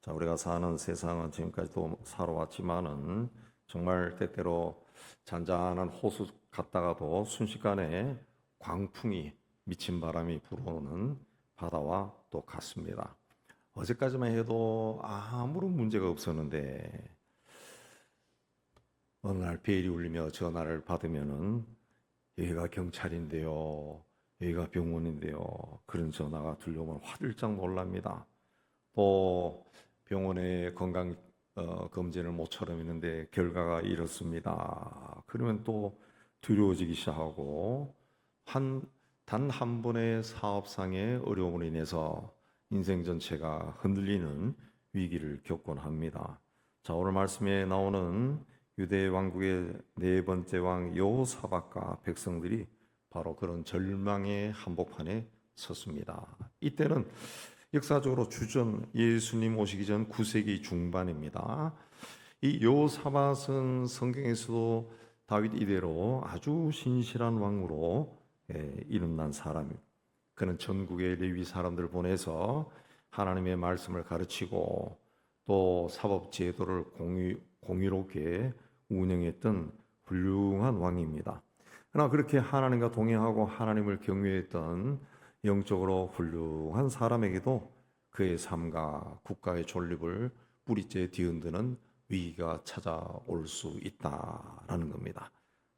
자, 우리가 사는 세상은 지금까지도 살아왔지만은 정말 때때로 잔잔한 호수 갔다가도 순식간에 광풍이 미친 바람이 불어오는 바다와 또 같습니다. 어제까지만 해도 아무런 문제가 없었는데 어느 날 베일이 울리며 전화를 받으면은 여기가 경찰인데요, 여기가 병원인데요, 그런 전화가 들려오면 화들짝 놀랍니다. 또 병원에 건강 검진을 모처럼 했는데 결과가 이렇습니다. 그러면 또 두려워지기 시작하고 단 한 번의 사업상의 어려움으로 인해서 인생 전체가 흔들리는 위기를 겪곤 합니다. 자, 오늘 말씀에 나오는 유대 왕국의 네 번째 왕 여호사밧과 백성들이 바로 그런 절망의 한복판에 섰습니다. 이때는 역사적으로 주전 예수님 오시기 전 9세기 중반입니다. 이 여호사밧은 성경에서도 다윗 이대로 아주 신실한 왕으로 이름난 사람입니다. 그는 전국의 레위 사람들을 보내서 하나님의 말씀을 가르치고 또 사법 제도를 공유롭게 운영했던 훌륭한 왕입니다. 그러나 그렇게 하나님과 동행하고 하나님을 경외했던 영적으로 훌륭한 사람에게도 그의 삶과 국가의 존립을 뿌리째 뒤흔드는 위기가 찾아올 수 있다라는 겁니다.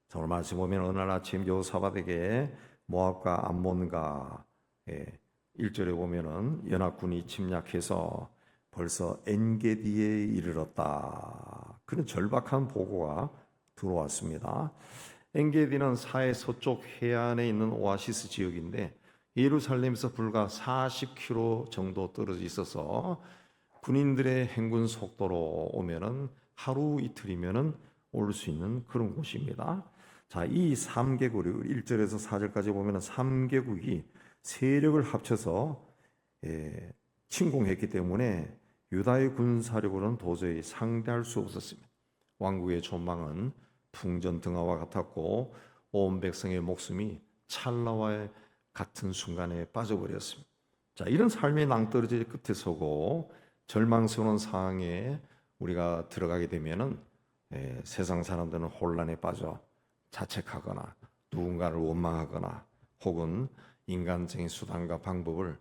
자, 오늘 말씀 보면 어느 날 아침 여호사밧에게 모압과 암몬과 1절에 보면은 연합군이 침략해서 벌써 엔게디에 이르렀다, 그런 절박한 보고가 들어왔습니다. 엔게디는 사해 서쪽 해안에 있는 오아시스 지역인데 예루살렘에서 불과 40km 정도 떨어져 있어서 군인들의 행군 속도로 오면은 하루 이틀이면은 올 수 있는 그런 곳입니다. 자, 이 3개국 1절에서 4절까지 보면은 3개국이 세력을 합쳐서 침공했기 때문에 유다의 군사력으로는 도저히 상대할 수 없었습니다. 왕국의 전망은 풍전등화와 같았고 온 백성의 목숨이 찰나와 같은 순간에 빠져버렸습니다. 자, 이런 삶의 낭떠러지 끝에 서고 절망스러운 상황에 우리가 들어가게 되면은 세상 사람들은 혼란에 빠져 자책하거나 누군가를 원망하거나 혹은 인간적인 수단과 방법을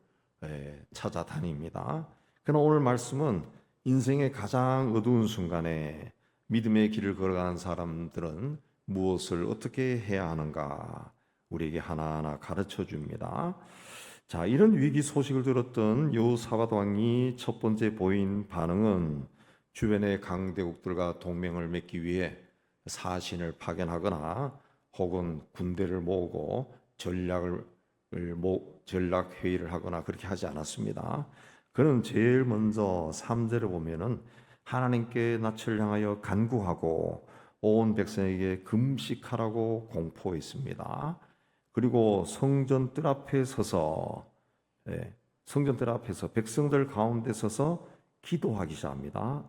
찾아다닙니다. 그러나 오늘 말씀은 인생의 가장 어두운 순간에 믿음의 길을 걸어가는 사람들은 무엇을 어떻게 해야 하는가 우리에게 하나하나 가르쳐 줍니다. 자, 이런 위기 소식을 들었던 여호사밧 왕이 첫 번째 보인 반응은 주변의 강대국들과 동맹을 맺기 위해 사신을 파견하거나 혹은 군대를 모으고 전략 회의를 하거나 그렇게 하지 않았습니다. 그는 제일 먼저 3절을 보면은 하나님께 낯을 향하여 간구하고 온 백성에게 금식하라고 공포했습니다. 그리고 성전 뜰 앞에 서서 백성들 가운데 서서 기도하기 시작합니다.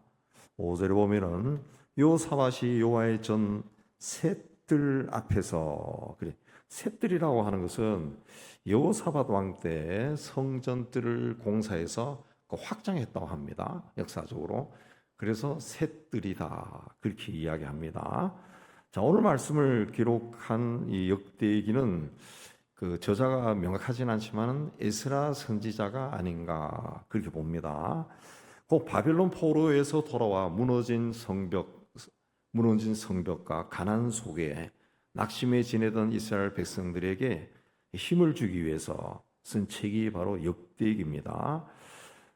5절에 보면은 여호사밧이 여호와의 전 셋들 앞에서, 그래, 셋들이라고 하는 것은 여호사밧 왕 때 성전뜰을 공사해서 확장했다고 합니다. 역사적으로. 그래서 셋들이다 그렇게 이야기합니다. 자, 오늘 말씀을 기록한 이 역대기는 그 저자가 명확하진 않지만 에스라 선지자가 아닌가 그렇게 봅니다. 그 바벨론 포로에서 돌아와 무너진 성벽과 가난 속에 낙심해 지내던 이스라엘 백성들에게 힘을 주기 위해서 쓴 책이 바로 역대기입니다.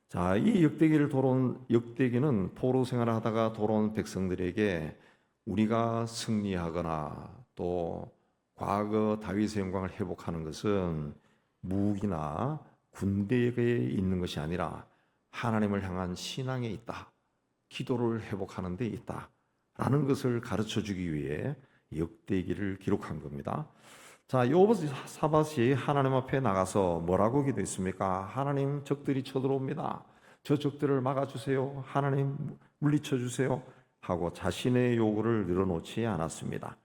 자, 이 역대기는 포로 생활을 하다가 돌아온 백성들에게 우리가 승리하거나 또 과거 다윗의 영광을 회복하는 것은 무기나 군대에 있는 것이 아니라 하나님을 향한 신앙에 있다, 기도를 회복하는 데 있다 라는 것을 가르쳐 주기 위해 역대기를 기록한 겁니다. 자, 여호사밧이 하나님 앞에 나가서 뭐라고 기도했습니까? 하나님, 적들이 쳐들어옵니다. 저 적들을 막아주세요. 하나님, 물리쳐 주세요 하고 자신의 요구를 늘어놓지 않았습니다.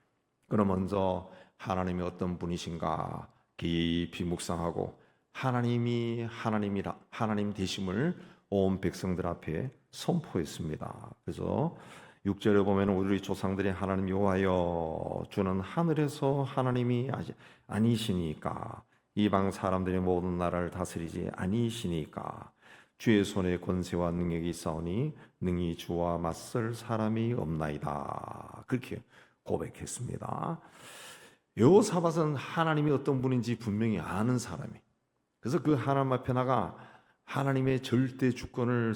그럼 먼저 하나님이 어떤 분이신가 깊이 묵상하고 하나님 되심을 온 백성들 앞에 선포했습니다. 그래서 6절에 보면 우리 조상들이 하나님 여호와여 주는 하늘에서 하나님이 아니시니까 이방 사람들의 모든 나라를 다스리지 아니시니까 주의 손에 권세와 능력이 있사오니 능히 주와 맞설 사람이 없나이다. 그렇게 고백했습니다. 여호사밧은 하나님이 어떤 분인지 분명히 아는 사람이, 그래서 그 하나님 앞에 나가 하나님의 절대 주권을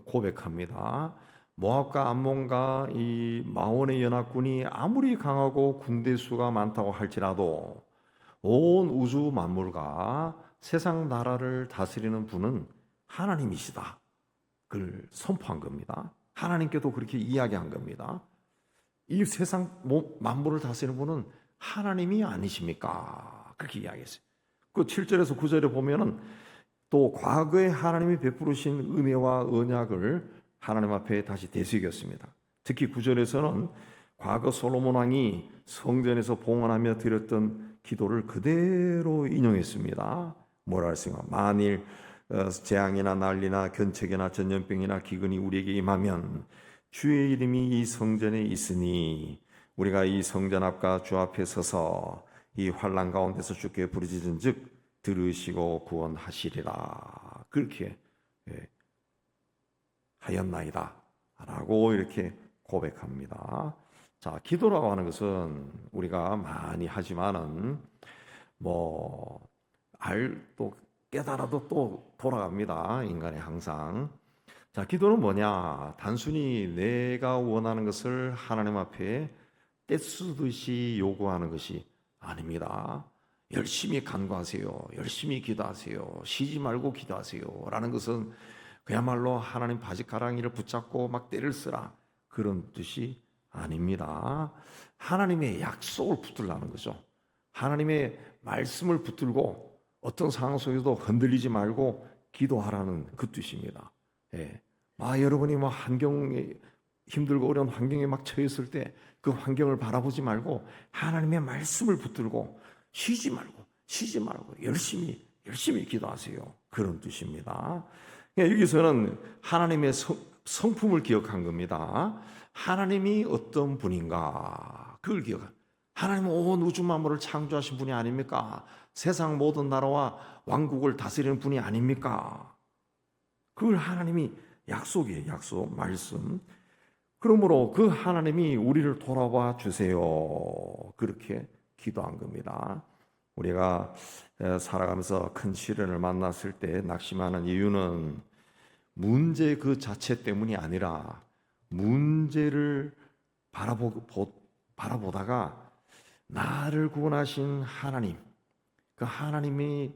고백합니다. 모압과 암몬과 이 마온의 연합군이 아무리 강하고 군대 수가 많다고 할지라도 온 우주 만물과 세상 나라를 다스리는 분은 하나님이시다. 그걸 선포한 겁니다. 하나님께도 그렇게 이야기한 겁니다. 이 세상 만물을 다스리는 분은 하나님이 아니십니까? 그렇게 이야기했어요. 그 7절에서 9절에 보면은 또 과거에 하나님이 베푸신 은혜와 언약을 하나님 앞에 다시 되새겼습니다. 특히 9절에서는 과거 솔로몬 왕이 성전에서 봉헌하며 드렸던 기도를 그대로 인용했습니다. 뭐라 했습니까? 만일 재앙이나 난리나 견책이나 전염병이나 기근이 우리에게 임하면 주의 이름이 이 성전에 있으니 우리가 이 성전 앞과 주 앞에 서서 이 환난 가운데서 주께 부르짖은즉 들으시고 구원하시리라. 그렇게 하였나이다 라고 이렇게 고백합니다. 자, 기도라고 하는 것은 우리가 많이 하지만은 또 깨달아도 또 돌아갑니다. 인간이 항상. 자, 기도는 뭐냐? 단순히 내가 원하는 것을 하나님 앞에 떼쓰듯이 요구하는 것이 아닙니다. 열심히 간구하세요. 열심히 기도하세요. 쉬지 말고 기도하세요. 라는 것은 그야말로 하나님 바지가랑이를 붙잡고 막 때를 쓰라 그런 뜻이 아닙니다. 하나님의 약속을 붙들라는 거죠. 하나님의 말씀을 붙들고 어떤 상황 속에서도 흔들리지 말고 기도하라는 그 뜻입니다. 예. 여러분이 환경에 힘들고 어려운 환경에 막 처했을 때 그 환경을 바라보지 말고 하나님의 말씀을 붙들고 쉬지 말고 열심히 기도하세요. 그런 뜻입니다. 여기서는 하나님의 성품을 기억한 겁니다. 하나님이 어떤 분인가 그걸 기억한. 하나님은 온 우주 만물을 창조하신 분이 아닙니까? 세상 모든 나라와 왕국을 다스리는 분이 아닙니까? 그걸 하나님이 약속이에요. 약속, 말씀. 그러므로 그 하나님이 우리를 돌아봐 주세요. 그렇게 기도한 겁니다. 우리가 살아가면서 큰 시련을 만났을 때 낙심하는 이유는 문제 그 자체 때문이 아니라 문제를 바라보다가 나를 구원하신 하나님, 그 하나님이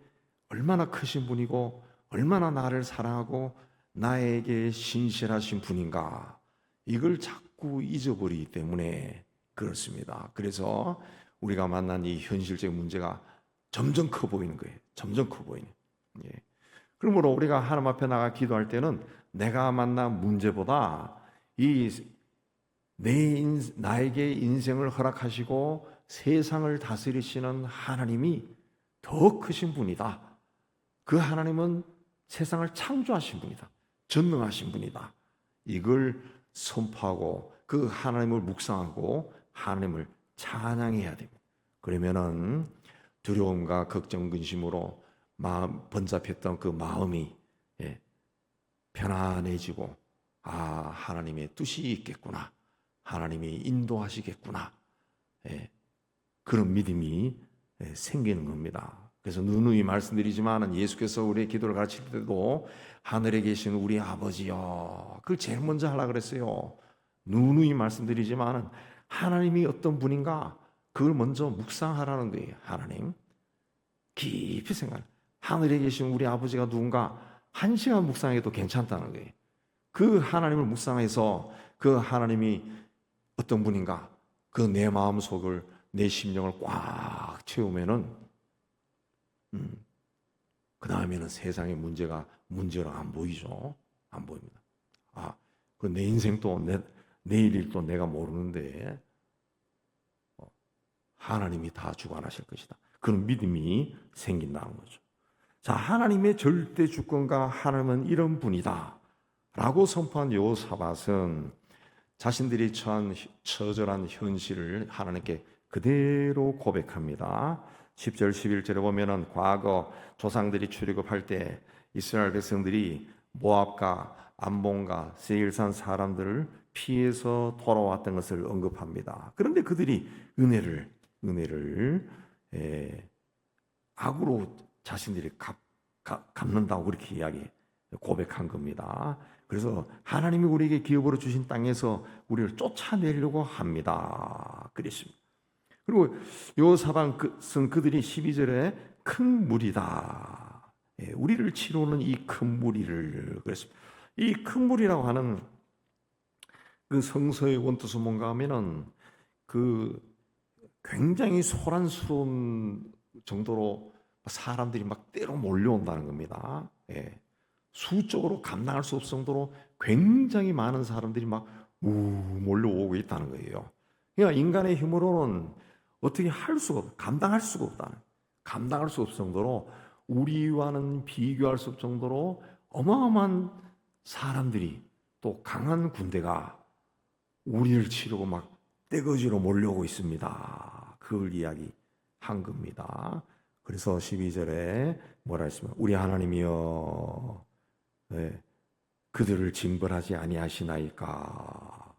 얼마나 크신 분이고 얼마나 나를 사랑하고 나에게 신실하신 분인가, 이걸 자꾸 잊어버리기 때문에 그렇습니다. 그래서 우리가 만난 이 현실적 문제가 점점 커 보이는 거예요. 점점 커 보이는. 예. 그러므로 우리가 하나님 앞에 나가 기도할 때는 내가 만난 문제보다 나에게 인생을 허락하시고 세상을 다스리시는 하나님이 더 크신 분이다. 그 하나님은 세상을 창조하신 분이다. 전능하신 분이다. 이걸 선포하고 그 하나님을 묵상하고 하나님을 찬양해야 됩니다. 그러면은 두려움과 걱정, 근심으로 번잡했던 그 마음이 편안해지고 하나님의 뜻이 있겠구나. 하나님이 인도하시겠구나. 그런 믿음이 생기는 겁니다. 그래서 누누이 말씀드리지만 예수께서 우리의 기도를 가르칠 때도 하늘에 계신 우리 아버지여, 그걸 제일 먼저 하려고 그랬어요. 누누이 말씀드리지만 하나님이 어떤 분인가 그걸 먼저 묵상하라는 거예요. 하나님 깊이 생각. 하늘에 계신 우리 아버지가 누군가 1시간 묵상해도 괜찮다는 거예요. 그 하나님을 묵상해서 그 하나님이 어떤 분인가 그 내 마음속을 내 심령을 꽉 채우면은 그 다음에는 세상의 문제로 안 보이죠. 안 보입니다. 그 내 인생도 내일 일도 내가 모르는데 하나님이 다 주관하실 것이다. 그런 믿음이 생긴다는 거죠. 자, 하나님의 절대 주권과 하나님은 이런 분이다 라고 선포한 여호사밧은 자신들이 처한 처절한 현실을 하나님께 그대로 고백합니다. 10절 11절에 보면은 과거 조상들이 출애굽할 때 이스라엘 백성들이 모압과 암몬과 세일산 사람들을 피해서 돌아왔던 것을 언급합니다. 그런데 그들이 은혜를 악으로 자신들이 갚는다고 그렇게 고백한 겁니다. 그래서 하나님이 우리에게 기업으로 주신 땅에서 우리를 쫓아내려고 합니다. 그랬습니다. 그리고 여호사밧은 그들이 12절에 큰 무리다. 우리를 치러오는 이 큰 무리를 그랬습니다. 이 큰 무리라고 하는 그 성서의 원뜻은 뭔가 하면은 그 굉장히 소란스러운 정도로 사람들이 막 때로 몰려온다는 겁니다. 수적으로 감당할 수 없을 정도로 굉장히 많은 사람들이 막 몰려오고 있다는 거예요. 그러니까 인간의 힘으로는 어떻게 감당할 수가 없다는, 감당할 수 없을 정도로 우리와는 비교할 수 없을 정도로 어마어마한 사람들이 또 강한 군대가 우리를 치려고 막 떼거지로 몰려오고 있습니다. 그걸 이야기한 겁니다. 그래서 12절에 뭐라 했습니까? 우리 하나님이여, 그들을 징벌하지 아니하시나이까.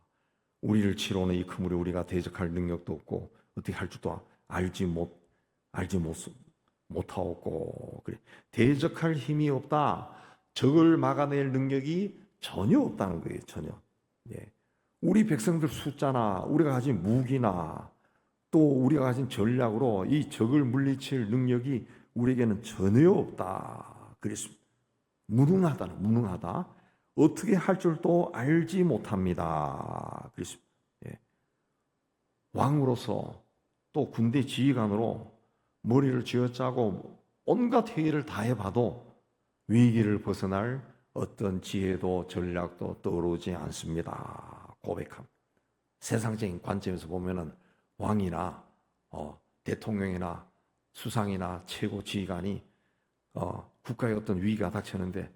우리를 치러오는 이 그물에 우리가 대적할 능력도 없고 어떻게 할 줄도 알지 못하고 그래. 대적할 힘이 없다. 적을 막아낼 능력이 전혀 없다는 거예요. 전혀. 우리 백성들 숫자나 우리가 가진 무기나 또 우리가 가진 전략으로 이 적을 물리칠 능력이 우리에게는 전혀 없다. 그랬습니다. 무능하다. 어떻게 할 줄도 알지 못합니다. 그랬습니다. 왕으로서 또 군대 지휘관으로 머리를 쥐어짜고 온갖 회의를 다 해봐도 위기를 벗어날 어떤 지혜도 전략도 떠오르지 않습니다. 고백함. 세상적인 관점에서 보면은 왕이나 대통령이나 수상이나 최고 지휘관이 국가의 어떤 위기가 닥쳤는데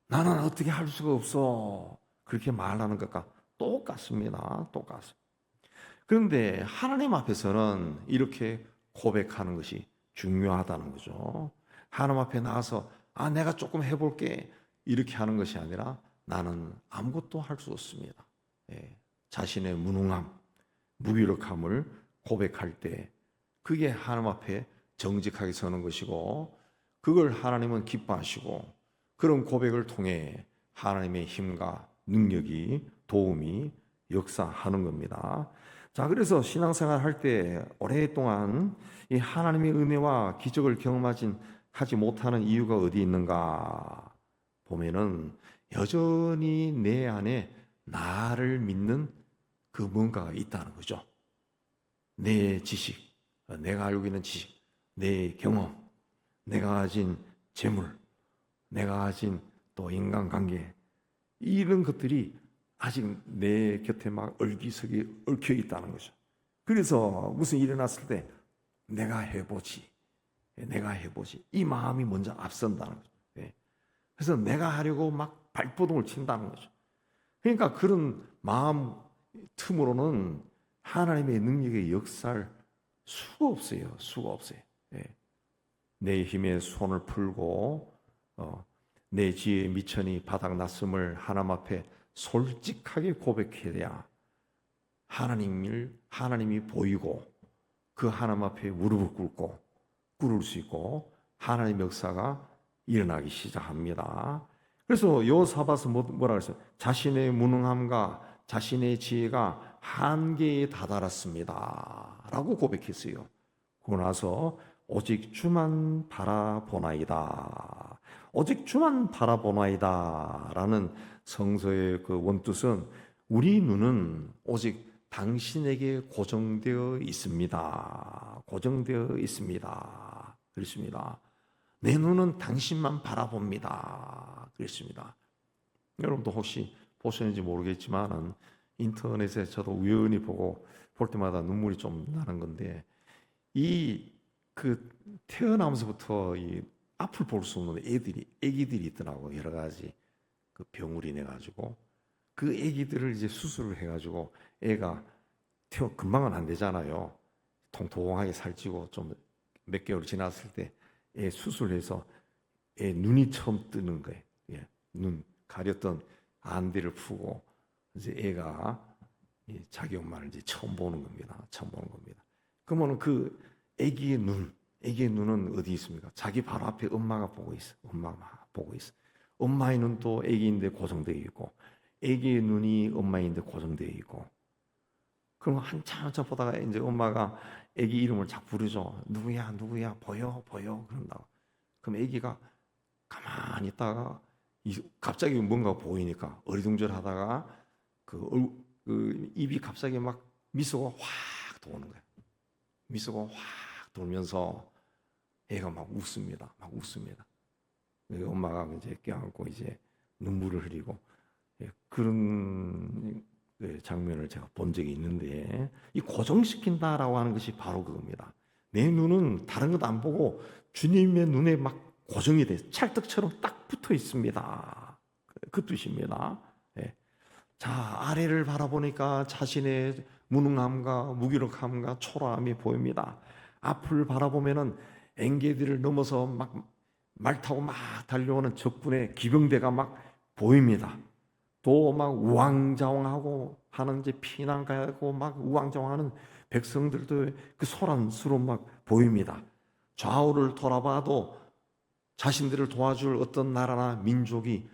나는 어떻게 할 수가 없어. 그렇게 말하는 것과 똑같습니다. 똑같습니다. 그런데 하나님 앞에서는 이렇게 고백하는 것이 중요하다는 거죠. 하나님 앞에 나와서 내가 조금 해볼게 이렇게 하는 것이 아니라 나는 아무것도 할 수 없습니다. 자신의 무능함, 무기력함을 고백할 때 그게 하나님 앞에 정직하게 서는 것이고 그걸 하나님은 기뻐하시고 그런 고백을 통해 하나님의 힘과 능력이 도움이 역사하는 겁니다. 자, 그래서 신앙생활 할 때 오랫동안 이 하나님의 은혜와 기적을 하지 못하는 이유가 어디 있는가 보면은 여전히 내 안에 나를 믿는 그 뭔가가 있다는 거죠. 내 지식, 내가 알고 있는 지식, 내 경험, 내가 가진 재물, 내가 가진 또 인간관계 이런 것들이 아직 내 곁에 막 얼기석이 얽혀 있다는 거죠. 그래서 무슨 일이 났을 때 내가 해보지 이 마음이 먼저 앞선다는 거죠. 그래서 내가 하려고 막 발버둥을 친다는 거죠. 그러니까 그런 마음 틈으로는 하나님의 능력의 역사할 수가 없어요. 내 힘에 손을 풀고 내 지혜의 미천이 바닥났음을 하나님 앞에 솔직하게 고백해야 하나님이 보이고 그 하나님 앞에 무릎을 꿇을 수 있고 하나님의 역사가 일어나기 시작합니다. 그래서 여호사밧은 뭐라 그랬어요? 자신의 무능함과 자신의 지혜가 한계에 다다랐습니다 라고 고백했어요. 그러고 나서 오직 주만 바라보나이다. 오직 주만 바라보나이다 라는 성서의 그 원뜻은 우리 눈은 오직 당신에게 고정되어 있습니다. 그렇습니다. 내 눈은 당신만 바라봅니다. 그렇습니다. 여러분도 혹시 보셨는지 모르겠지만 인터넷에 저도 우연히 볼 때마다 눈물이 좀 나는 건데 태어나면서부터 이 앞을 볼 수 없는 애기들이 있더라고. 여러 가지 그 병으로 인해 가지고 그 애기들을 이제 수술을 해가지고 애가 금방은 안 되잖아요. 통통하게 살찌고 좀 몇 개월 지났을 때 애 수술해서 애 눈이 처음 뜨는 거예요. 예, 눈 가렸던 안대를 푸고 이제 애가 자기 엄마를 이제 처음 보는 겁니다. 처음 보는 겁니다. 그러면 그 애기의 눈은 어디 있습니까? 자기 바로 앞에 엄마가 보고 있어. 엄마가 보고 있어. 엄마의 눈도 애기인데 고정되어 있고, 애기의 눈이 엄마인데 고정되어 있고. 그럼 한참 보다가 이제 엄마가 애기 이름을 자꾸 부르죠. 누구야, 누구야, 보여, 보여. 그런다고. 그럼 애기가 가만히 있다가 갑자기 뭔가 보이니까 어리둥절하다가 그 입이 갑자기 막 미소가 확 도는 거예요. 미소가 확 돌면서 애가 막 웃습니다. 막 웃습니다. 엄마가 이제 껴안고 이제 눈물을 흘리고 그런 장면을 제가 본 적이 있는데, 이 고정시킨다라고 하는 것이 바로 그겁니다. 내 눈은 다른 것 안 보고 주님의 눈에 막 고정이 돼 찰떡처럼 딱 붙어 있습니다. 그 뜻입니다. 자, 아래를 바라보니까 자신의 무능함과 무기력함과 초라함이 보입니다. 앞을 바라보면은 엥게들을 넘어서 막 말 타고 막 달려오는 적군의 기병대가 막 보입니다. 또 막 우왕좌왕하고 하는 이제 피난 가고 막 우왕좌왕하는 백성들도 그 소란스러움 막 보입니다. 좌우를 돌아봐도 자신들을 도와줄 어떤 나라나 민족이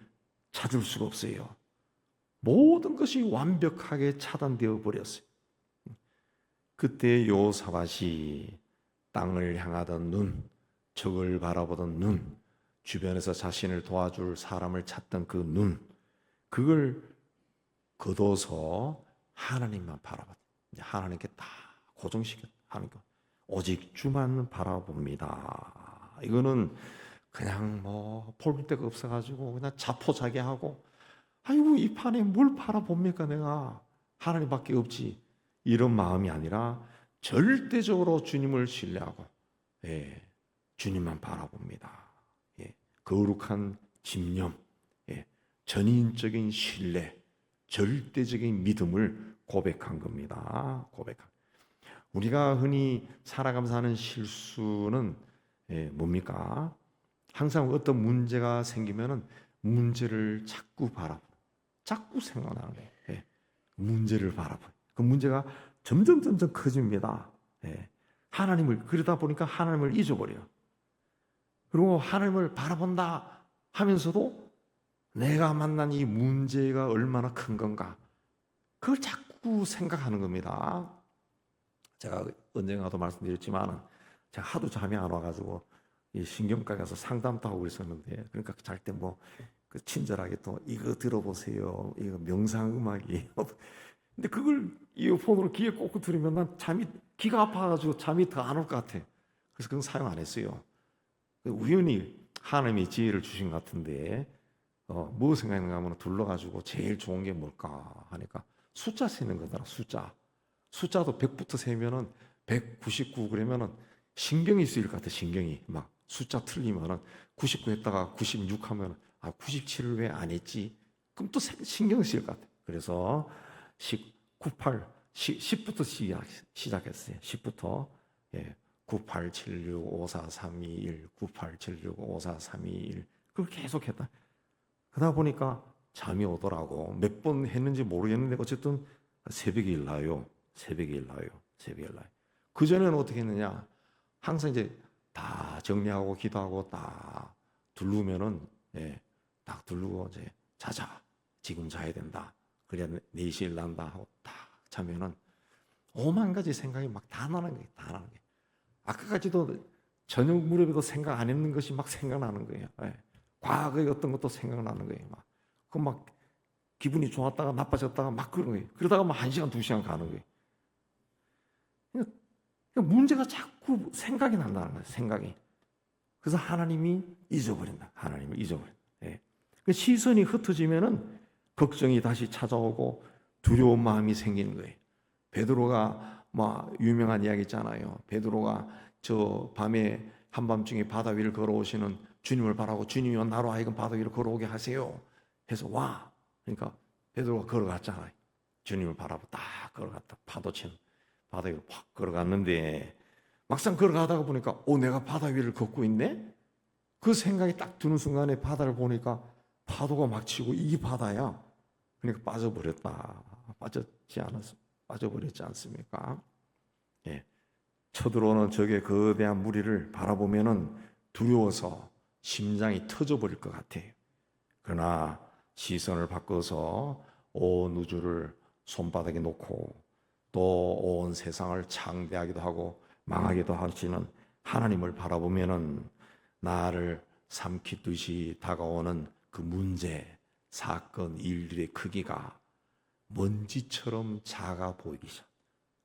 찾을 수가 없어요. 모든 것이 완벽하게 차단되어 버렸어요. 그때 요사밧이 땅을 향하던 눈, 적을 바라보던 눈, 주변에서 자신을 도와줄 사람을 찾던 그 눈, 그걸 거둬서 하나님만 바라봤다. 하나님께 다 고정시켰다. 하나님께 오직 주만 바라봅니다. 이거는 그냥 뭐 볼 데가 없어가지고 그냥 자포자기하고, 아이고 이 판에 뭘 바라봅니까 내가, 하나님밖에 없지, 이런 마음이 아니라 절대적으로 주님을 신뢰하고 주님만 바라봅니다. 거룩한 집념, 전인적인 신뢰, 절대적인 믿음을 고백한 겁니다. 우리가 흔히 살아가면서 하는 실수는 뭡니까? 항상 어떤 문제가 생기면은 문제를 자꾸 생각나는 거예요. 문제를 바라봐. 그 문제가 점점 커집니다. 하나님을, 그러다 보니까 하나님을 잊어버려요. 그리고 하나님을 바라본다 하면서도 내가 만난 이 문제가 얼마나 큰 건가, 그걸 자꾸 생각하는 겁니다. 제가 언젠가도 말씀드렸지만 제가 하도 잠이 안 와가지고 신경과 가서 상담도 하고 그랬었는데, 그러니까 잘 때 뭐 그 친절하게 또 이거 들어보세요, 이거 명상 음악이에요. 근데 그걸 이어폰으로 귀에 꽂고 들으면 난 귀가 아파가지고 잠이 더 안 올 것 같아. 그래서 그건 사용 안 했어요. 우연히 하나님이 지혜를 주신 것 같은데, 뭐 생각했는가 하면 둘러가지고 제일 좋은 게 뭘까 하니까 숫자 세는 거더라. 숫자도 100부터 세면은 199 그러면은 신경이 쓰일 것 같아. 신경이 막 숫자 틀리면은 99 했다가 96 하면 97을 왜 안 했지? 그럼 또 신경 쓰일 것 같아. 그래서 10부터 시작했어요. 10부터 9876543221 9876543221 그걸 계속 했다. 그러다 보니까 잠이 오더라고. 몇 번 했는지 모르겠는데 어쨌든 새벽에 일나요. 그전에는 어떻게 했느냐, 항상 이제 다 정리하고 기도하고 딱 두르면은 딱 두르고 이제 자자, 지금 자야 된다, 그래야 4시에 일난다 하고 딱 자면은 5만 가지 생각이 막 다 나는 거예요. 아까까지도 저녁 무렵에도 생각 안 했는 것이 막 생각나는 거예요. 과거의 어떤 것도 생각나는 거예요. 막 기분이 좋았다가 나빠졌다가 막 그런 거예요. 그러다가 막 1시간, 2시간 가는 거예요. 그러니까 문제가 자꾸 생각이 난다는 거예요. 생각이. 그래서 하나님을 잊어버린다. 그 시선이 흩어지면은 걱정이 다시 찾아오고 두려운 마음이 생기는 거예요. 베드로가 유명한 이야기 있잖아요. 베드로가 저 밤에 한밤중에 바다 위를 걸어오시는 주님을 바라고 주님이여 나로 하여금 바다 위로 걸어오게 하세요 해서 와. 그러니까 베드로가 걸어갔잖아요. 주님을 바라보고 딱 걸어갔다. 파도 치는 바다 위로 팍 걸어갔는데 막상 걸어가다가 보니까 내가 바다 위를 걷고 있네? 그 생각이 딱 드는 순간에 바다를 보니까 파도가 막 치고 이게 바다야. 그러니까 빠져버렸다. 빠져버렸지 않습니까? 예. 쳐들어오는 적의 거대한 무리를 바라보면은 두려워서 심장이 터져버릴 것 같아요. 그러나 시선을 바꿔서 온 우주를 손바닥에 놓고 또 온 세상을 창대하기도 하고 망하기도 하시는 하나님을 바라보면은 나를 삼키듯이 다가오는 그 문제, 사건, 일들의 크기가 먼지처럼 작아 보이기 시작.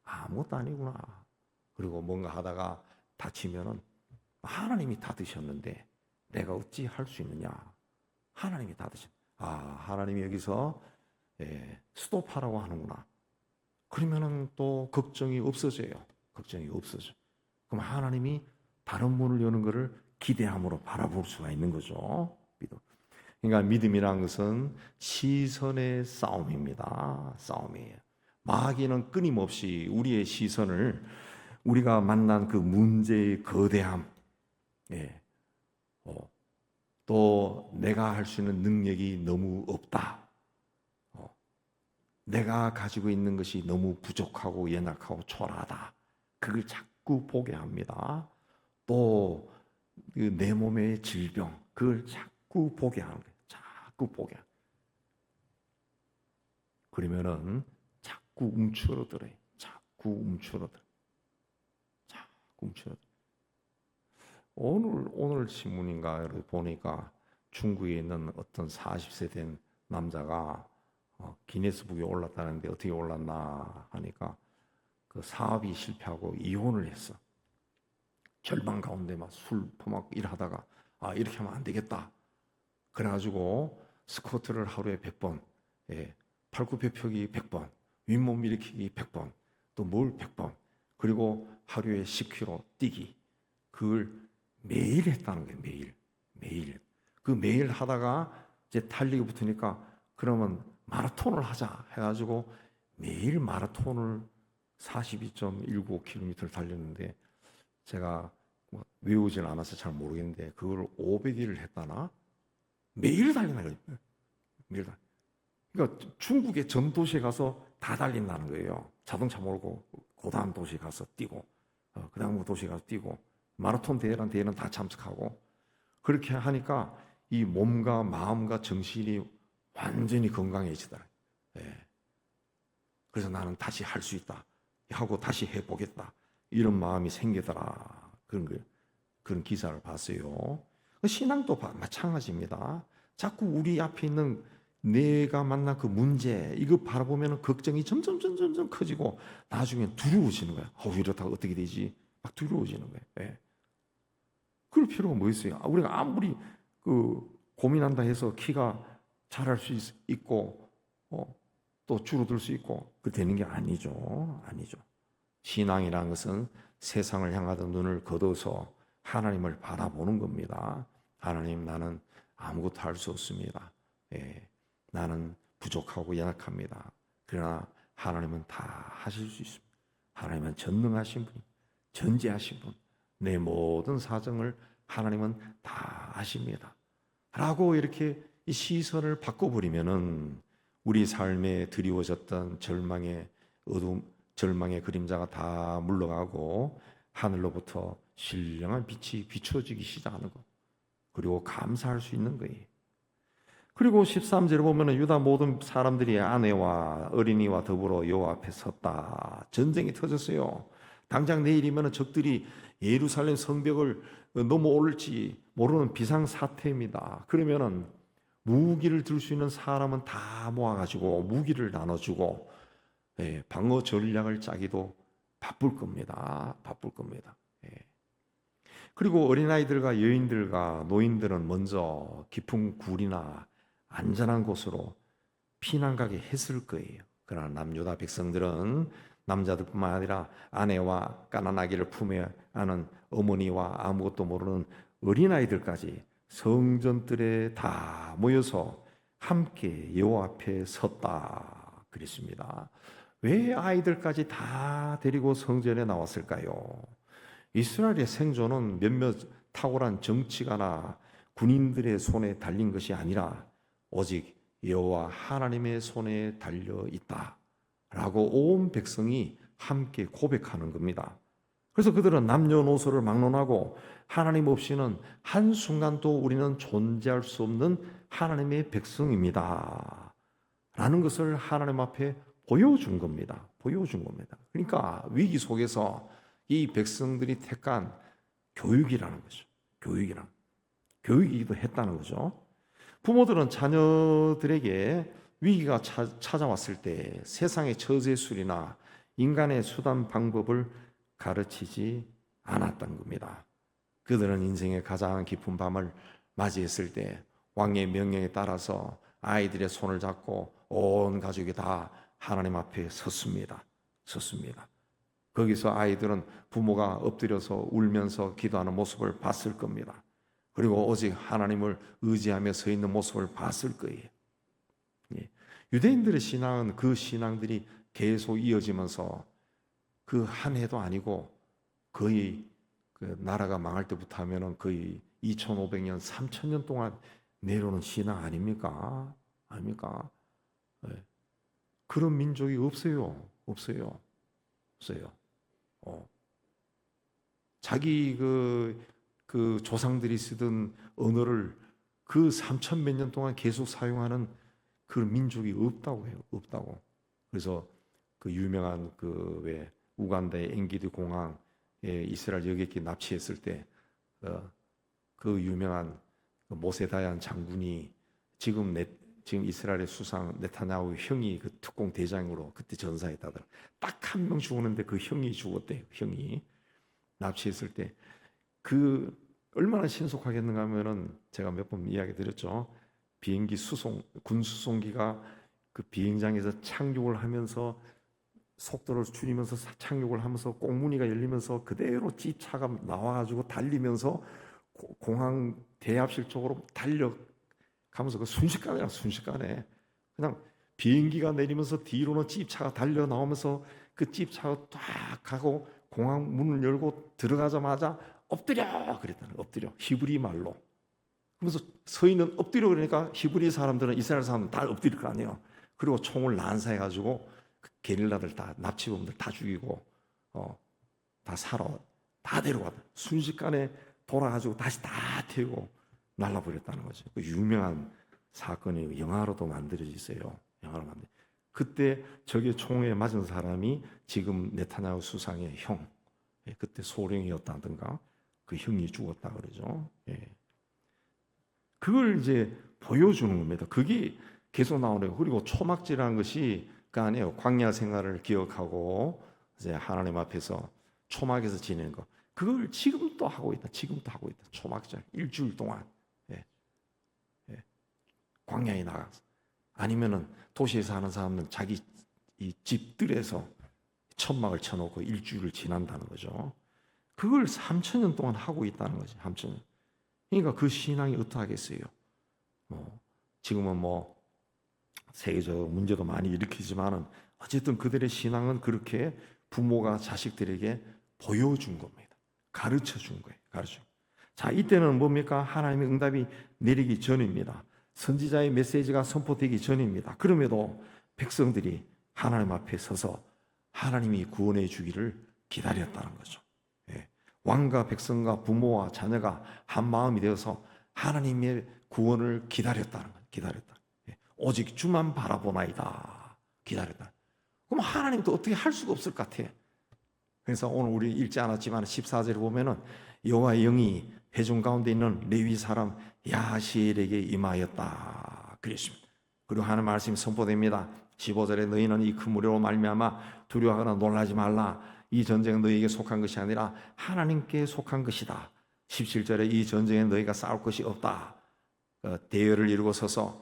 아무것도 아니구나. 그리고 뭔가 하다가 다치면은 하나님이 다 드셨는데 내가 어찌 할 수 있느냐. 하나님이 다 드셨. 하나님이 여기서 스톱하라고 하는구나. 그러면은 또 걱정이 없어져요. 걱정이 없어져. 그럼 하나님이 다른 문을 여는 것을 기대함으로 바라볼 수가 있는 거죠. 그러니까 믿음이란 것은 시선의 싸움입니다. 싸움이에요. 마귀는 끊임없이 우리의 시선을 우리가 만난 그 문제의 거대함, 또 내가 할 수 있는 능력이 너무 없다. 내가 가지고 있는 것이 너무 부족하고 연약하고 초라하다. 그걸 자꾸 보게 합니다. 또 내 몸의 질병, 그걸 자꾸 보게 하는 거예요. 자꾸 보게. 그러면은 자꾸 움츠러들어요. 자꾸 움츠러들어. 오늘 신문인가 보니까 중국에 있는 어떤 40세 된 남자가 기네스북에 올랐다는데 어떻게 올랐나 하니까 그 사업이 실패하고 이혼을 했어. 절망 가운데 막 술 퍼먹고 일하다가 이렇게 하면 안 되겠다. 그래가지고 스쿼트를 하루에 100번, 팔굽혀펴기 100번, 윗몸 일으키기 100번, 또 뭘 100번, 그리고 하루에 10km 뛰기. 그걸 매일 했다는 거예요. 매일. 그 매일 하다가 이제 달리기 붙으니까 그러면 마라톤을 하자 해가지고 매일 마라톤을 42.195km를 달렸는데 제가 외우지는 않아서 잘 모르겠는데 그걸 500일을 했다나? 매일 달리는 거예요. 매일 달리. 그러니까 중국의 전 도시에 가서 다 달린다는 거예요. 자동차 몰고 고다음 도시 가서 뛰고 그 다음 도시 가서 뛰고 마라톤 대회란 대회는 다 참석하고 그렇게 하니까 이 몸과 마음과 정신이 완전히 건강해지더라. 그래서 나는 다시 할 수 있다 하고 다시 해보겠다 이런 마음이 생기더라. 그런 기사를 봤어요. 신앙도 마찬가지입니다. 자꾸 우리 앞에 있는 내가 만난 그 문제 이거 바라보면 걱정이 점점 커지고 나중에 두려워지는 거야. 이렇다가 어떻게 되지? 막 두려워지는 거예요. 그럴 필요가 뭐 있어요? 우리가 아무리 고민한다 해서 키가 자랄 수 있고 또 줄어들 수 있고 그 되는 게 아니죠. 신앙이라는 것은 세상을 향하던 눈을 걷어서 하나님을 바라보는 겁니다. 하나님, 나는 아무것도 할 수 없습니다. 나는 부족하고 연약합니다. 그러나 하나님은 다 하실 수 있습니다. 하나님은 전능하신 분, 전지하신 분, 내 모든 사정을 하나님은 다 아십니다. 라고 이렇게 이 시선을 바꿔버리면은 우리 삶에 드리워졌던 절망의 어둠, 절망의 그림자가 다 물러가고 하늘로부터 신령한 빛이 비춰지기 시작하는 것. 그리고 감사할 수 있는 거예요. 그리고 13절에 보면 유다 모든 사람들이 아내와 어린이와 더불어 여호와 앞에 섰다. 전쟁이 터졌어요. 당장 내일이면 적들이 예루살렘 성벽을 넘어올지 모르는 비상사태입니다. 그러면은 무기를 들 수 있는 사람은 다 모아가지고 무기를 나눠주고 방어 전략을 짜기도 바쁠 겁니다. 그리고 어린아이들과 여인들과 노인들은 먼저 깊은 굴이나 안전한 곳으로 피난 가게 했을 거예요. 그러나 남유다 백성들은 남자들뿐만 아니라 아내와 가난아기를 품에 안은 어머니와 아무것도 모르는 어린아이들까지 성전들에 다 모여서 함께 여호와 앞에 섰다 그랬습니다. 왜 아이들까지 다 데리고 성전에 나왔을까요? 이스라엘의 생존은 몇몇 탁월한 정치가나 군인들의 손에 달린 것이 아니라 오직 여호와 하나님의 손에 달려 있다라고 온 백성이 함께 고백하는 겁니다. 그래서 그들은 남녀노소를 막론하고 하나님 없이는 한순간도 우리는 존재할 수 없는 하나님의 백성입니다 라는 것을 하나님 앞에 보여준 겁니다. 보여준 겁니다. 그러니까 위기 속에서 이 백성들이 택한 교육이라는 거죠. 교육이기도 했다는 거죠. 부모들은 자녀들에게 위기가 찾아왔을 때 세상의 처세술이나 인간의 수단 방법을 가르치지 않았던 겁니다. 그들은 인생의 가장 깊은 밤을 맞이했을 때 왕의 명령에 따라서 아이들의 손을 잡고 온 가족이 다 하나님 앞에 섰습니다. 거기서 아이들은 부모가 엎드려서 울면서 기도하는 모습을 봤을 겁니다. 그리고 오직 하나님을 의지하며 서 있는 모습을 봤을 거예요. 유대인들의 신앙은 그 신앙들이 계속 이어지면서 그 한 해도 아니고 거의 그 나라가 망할 때부터 하면은 거의 2500년, 3000년 동안 내려오는 신앙 아닙니까? 그런 민족이 없어요. 자기 그 조상들이 쓰던 언어를 그 3000몇 년 동안 계속 사용하는 그 민족이 없다고 해요. 그래서 그 유명한 그 왜 우간다의 엔기디 공항에 이스라엘 여객기 납치했을 때 그 유명한 모세다얀 장군이 지금 이스라엘의 수상 네타냐후 형이 그 특공 대장으로 그때 전사했다더라. 딱 한 명 죽었는데 그 형이 죽었대요. 형이 납치했을 때 그 얼마나 신속하겠는가 하면은 제가 몇 번 이야기 드렸죠. 비행기 군 수송기가 그 비행장에서 착륙을 하면서 속도를 줄이면서 착륙을 하면서 꽁무니가 열리면서 그대로 찌차가 나와가지고 달리면서 공항 대합실 쪽으로 달려가면서 그 순식간에 그냥 비행기가 내리면서 뒤로는 찝차가 달려 나오면서 그 찝차가 딱 가고 공항 문을 열고 들어가자마자 엎드려 그랬다는 거예요. 엎드려 히브리 말로. 그러면서 서 있는 엎드려 그러니까 히브리 사람들은 이스라엘 사람들은 다 엎드릴 거 아니에요. 그리고 총을 난사해가지고 그 게릴라들 다 납치범들 다 죽이고 다 사러 다 데려가다 순식간에 돌아가지고 다시 다 태우고 날라버렸다는 거죠. 그 유명한 사건이 영화로도 만들어져 있어요. 그때 저게 총에 맞은 사람이 지금 네타냐후 수상의 형, 그때 소령이었다든가 그 형이 죽었다 그러죠. 그걸 이제 보여주는 겁니다. 그게 계속 나오네요. 그리고 초막지라는 것이 그 아니에요. 광야 생활을 기억하고 이제 하나님 앞에서 초막에서 지내는 거. 그걸 지금도 하고 있다. 초막절 일주일 동안 광야에 나가서 아니면은 도시에 사는 사람은 자기 이 집들에서 천막을 쳐놓고 일주일을 지난다는 거죠. 그걸 3000년 동안 하고 있다는 거지. 3000년. 그러니까 그 신앙이 어떠하겠어요? 지금은 세계적 문제도 많이 일으키지만은 어쨌든 그들의 신앙은 그렇게 부모가 자식들에게 보여준 겁니다. 가르쳐 준 거예요. 자, 이때는 뭡니까? 하나님의 응답이 내리기 전입니다. 선지자의 메시지가 선포되기 전입니다. 그럼에도 백성들이 하나님 앞에 서서 하나님이 구원해 주기를 기다렸다는 거죠. 왕과 백성과 부모와 자녀가 한 마음이 되어서 하나님의 구원을 기다렸다는 거예요. 오직 주만 바라보나이다. 기다렸다. 그럼 하나님도 어떻게 할 수가 없을 것 같아. 그래서 오늘 우리 읽지 않았지만 14절에 보면은 여호와의 영이 회중 가운데 있는 레위 사람 야시엘에게 임하였다 그랬습니다. 그리고 하나님 말씀이 선포됩니다. 15절에 너희는 이 큰 무리로 말미암아 두려워하거나 놀라지 말라. 이 전쟁은 너희에게 속한 것이 아니라 하나님께 속한 것이다. 17절에 이 전쟁에 너희가 싸울 것이 없다. 대열을 이루고 서서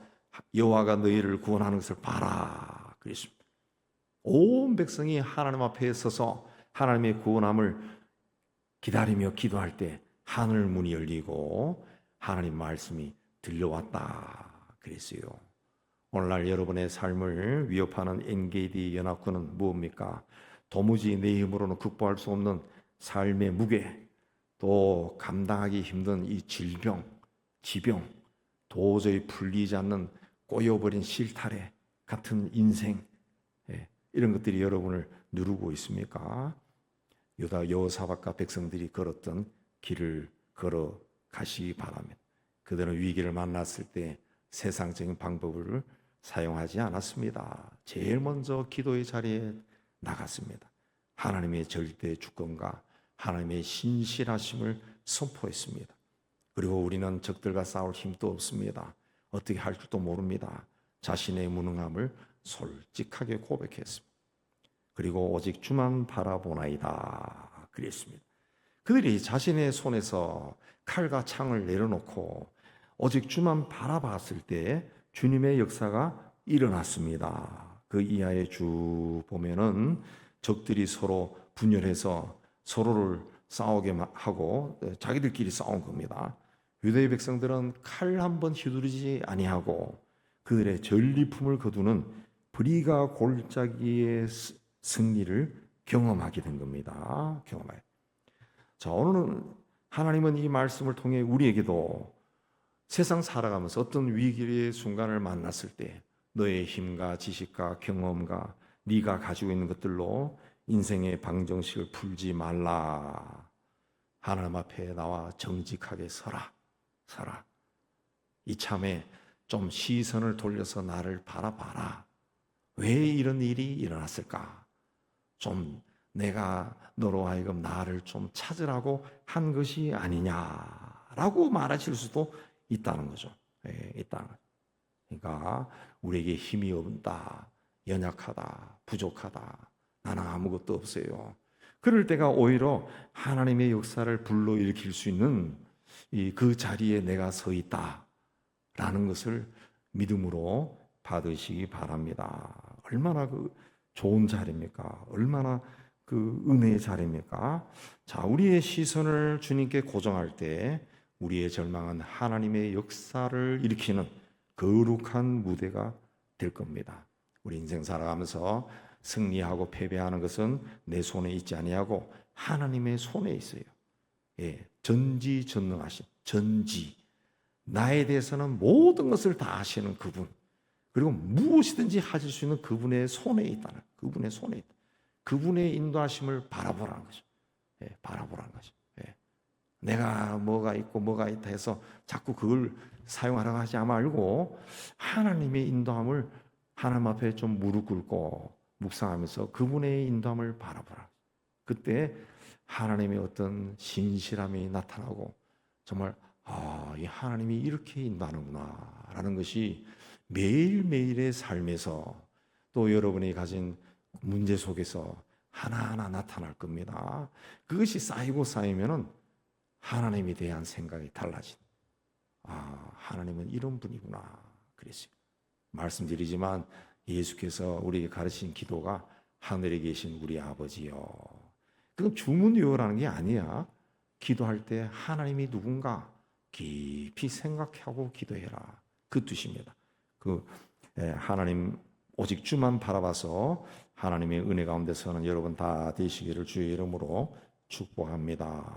여호와가 너희를 구원하는 것을 봐라 그랬습니다. 온 백성이 하나님 앞에 서서 하나님의 구원함을 기다리며 기도할 때 하늘 문이 열리고 하나님 말씀이 들려왔다 그랬어요. 오늘날 여러분의 삶을 위협하는 NKD 연합군은 무엇입니까? 도무지 내 힘으로는 극복할 수 없는 삶의 무게, 또 감당하기 힘든 이 질병, 지병, 도저히 풀리지 않는 꼬여버린 실타래 같은 인생, 이런 것들이 여러분을 누르고 있습니까? 유다 여호사밧과 백성들이 걸었던 길을 걸어 가시기 바랍니다. 그들은 위기를 만났을 때 세상적인 방법을 사용하지 않았습니다. 제일 먼저 기도의 자리에 나갔습니다. 하나님의 절대 주권과 하나님의 신실하심을 선포했습니다. 그리고 우리는 적들과 싸울 힘도 없습니다. 어떻게 할 줄도 모릅니다. 자신의 무능함을 솔직하게 고백했습니다. 그리고 오직 주만 바라보나이다 그랬습니다. 그들이 자신의 손에서 칼과 창을 내려놓고 오직 주만 바라봤을 때 주님의 역사가 일어났습니다. 그 이하에 쭉 보면은 적들이 서로 분열해서 서로를 싸우게 하고 자기들끼리 싸운 겁니다. 유대의 백성들은 칼 한 번 휘두르지 아니하고 그들의 전리품을 거두는 브리가 골짜기의 승리를 경험하게 된 겁니다. 경험하게. 자, 오늘은 하나님은 이 말씀을 통해 우리에게도 세상 살아가면서 어떤 위기의 순간을 만났을 때 너의 힘과 지식과 경험과 네가 가지고 있는 것들로 인생의 방정식을 풀지 말라. 하나님 앞에 나와 정직하게 서라. 이참에 좀 시선을 돌려서 나를 바라봐라. 왜 이런 일이 일어났을까? 좀 내가 너로 하여금 나를 좀 찾으라고 한 것이 아니냐라고 말하실 수도 있다는 거죠. 있다는 거죠. 그러니까 우리에게 힘이 없다, 연약하다, 부족하다, 나는 아무것도 없어요. 그럴 때가 오히려 하나님의 역사를 불러일으킬 수 있는 그 자리에 내가 서 있다라는 것을 믿음으로 받으시기 바랍니다. 얼마나 그 좋은 자리입니까? 얼마나 그 은혜의 자리입니까? 자, 우리의 시선을 주님께 고정할 때 우리의 절망은 하나님의 역사를 일으키는 거룩한 무대가 될 겁니다. 우리 인생 살아가면서 승리하고 패배하는 것은 내 손에 있지 아니하고 하나님의 손에 있어요. 전지전능하신 전지, 나에 대해서는 모든 것을 다 아시는 그분, 그리고 무엇이든지 하실 수 있는 그분의 손에 있다는, 그분의 손에 있다. 그분의 인도하심을 바라보라는 거죠. 바라보라는 거죠. 내가 뭐가 있고 뭐가 있다 해서 자꾸 그걸 사용하라고 하지 말고 하나님의 인도함을 하나님 앞에 좀 무릎 꿇고 묵상하면서 그분의 인도함을 바라보라. 그때 하나님의 어떤 신실함이 나타나고 정말 이 하나님이 이렇게 인도하는구나 라는 것이 매일매일의 삶에서 또 여러분이 가진 문제 속에서 하나하나 나타날 겁니다. 그것이 쌓이고 쌓이면은 하나님에 대한 생각이 달라진. 하나님은 이런 분이구나. 그랬어요. 말씀드리지만 예수께서 우리에게 가르친 기도가 하늘에 계신 우리 아버지요. 그건 주문 외우라는 게 아니야. 기도할 때 하나님이 누군가 깊이 생각하고 기도해라. 그 뜻입니다. 하나님 오직 주만 바라봐서 하나님의 은혜 가운데 서는 여러분 다 되시기를 주의 이름으로 축복합니다.